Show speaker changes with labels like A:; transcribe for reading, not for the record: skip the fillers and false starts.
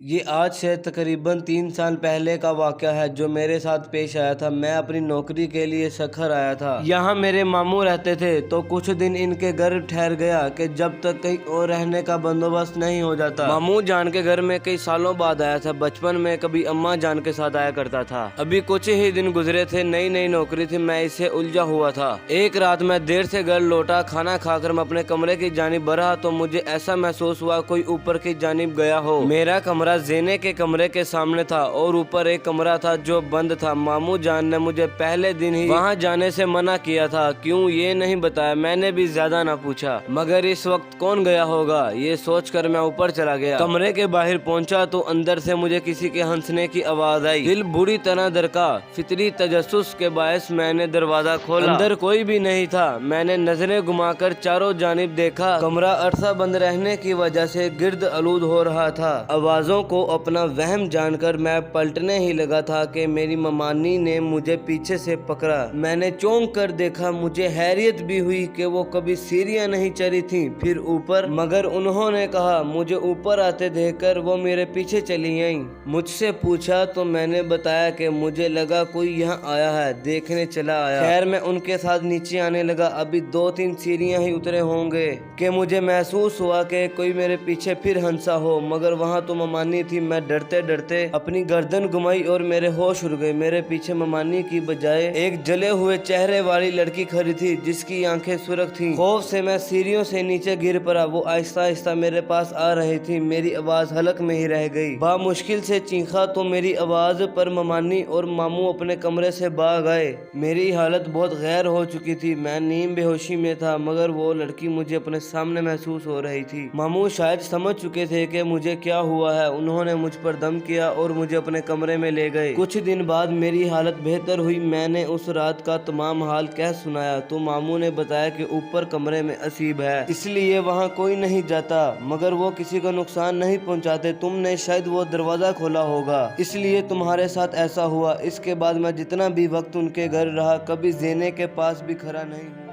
A: یہ آج سے تقریباً 3 سال پہلے کا واقعہ ہے جو میرے ساتھ پیش آیا تھا۔ میں اپنی نوکری کے لیے سکھر آیا تھا۔ یہاں میرے ماموں رہتے تھے تو کچھ دن ان کے گھر ٹھہر گیا کہ جب تک کہیں اور رہنے کا بندوبست نہیں ہو جاتا۔ ماموں جان کے گھر میں کئی سالوں بعد آیا تھا۔ بچپن میں کبھی اماں جان کے ساتھ آیا کرتا تھا۔ ابھی کچھ ہی دن گزرے تھے، نئی نئی نوکری تھی، میں اسے الجھا ہوا تھا۔ ایک رات میں دیر سے گھر لوٹا، کھانا کھا کر میں اپنے کمرے کی جانب بڑھا تو مجھے ایسا محسوس ہوا کوئی اوپر کی جانب گیا ہو۔ میرا کمرہ زینے کے کمرے کے سامنے تھا اور اوپر ایک کمرہ تھا جو بند تھا۔ ماموں جان نے مجھے پہلے دن ہی وہاں جانے سے منع کیا تھا، کیوں یہ نہیں بتایا۔ میں نے بھی زیادہ نہ پوچھا، مگر اس وقت کون گیا ہوگا یہ سوچ کر میں اوپر چلا گیا۔ کمرے کے باہر پہنچا تو اندر سے مجھے کسی کے ہنسنے کی آواز آئی۔ دل بری طرح دھڑکا۔ فطری تجسس کے باعث میں نے دروازہ کھولا، اندر کوئی بھی نہیں تھا۔ میں نے نظریں گھما کر چاروں جانب دیکھا، کمرہ عرصہ بند رہنے کی وجہ سے گرد آلود ہو رہا تھا۔ آوازوں کو اپنا وہم جان کر میں پلٹنے ہی لگا تھا کہ میری ممانی نے مجھے پیچھے سے پکڑا۔ میں نے چونک کر دیکھا، مجھے حیرت بھی ہوئی کہ وہ کبھی سیڑھیاں نہیں چڑھی تھیں، پھر اوپر، مگر انہوں نے کہا۔ مجھے اوپر آتے دیکھ کر وہ میرے پیچھے چلی آئیں۔ مجھ سے پوچھا تو میں نے بتایا کہ مجھے لگا کوئی یہاں آیا ہے، دیکھنے چلا آیا۔ خیر میں ان کے ساتھ نیچے آنے لگا۔ ابھی 2-3 سیڑھیاں ہی اترے ہوں گے کہ مجھے محسوس ہوا کہ کوئی میرے پیچھے پھر ہنسا ہو، مگر وہاں تو ممانی تھی۔ میں ڈرتے ڈرتے اپنی گردن گھمائی اور میرے ہوش اڑ گئے۔ میرے پیچھے ممانی کی بجائے ایک جلے ہوئے چہرے والی لڑکی کھڑی تھی جس کی آنکھیں سرخ تھیں۔ خوف سے میں سیڑھیوں سے نیچے گر پڑا۔ وہ آہستہ آہستہ میرے پاس آ رہی تھی۔ میری آواز حلق میں ہی رہ گئی۔ بامشکل سے چیخا تو میری آواز پر ممانی اور ماموں اپنے کمرے سے بھاگ آئے۔ میری حالت بہت غیر ہو چکی تھی، میں نیم بے ہوشی میں تھا، مگر وہ لڑکی مجھے اپنے سامنے محسوس ہو رہی تھی۔ ماموں شاید سمجھ چکے تھے کہ مجھے کیا ہوا ہے، انہوں نے مجھ پر دم کیا اور مجھے اپنے کمرے میں لے گئے۔ کچھ دن بعد میری حالت بہتر ہوئی۔ میں نے اس رات کا تمام حال کہہ سنایا تو ماموں نے بتایا کہ اوپر کمرے میں اسیب ہے، اس لیے وہاں کوئی نہیں جاتا، مگر وہ کسی کو نقصان نہیں پہنچاتے۔ تم نے شاید وہ دروازہ کھولا ہوگا، اس لیے تمہارے ساتھ ایسا ہوا۔ اس کے بعد میں جتنا بھی وقت ان کے گھر رہا، کبھی زینے کے پاس بھی کھڑا نہیں ہوا۔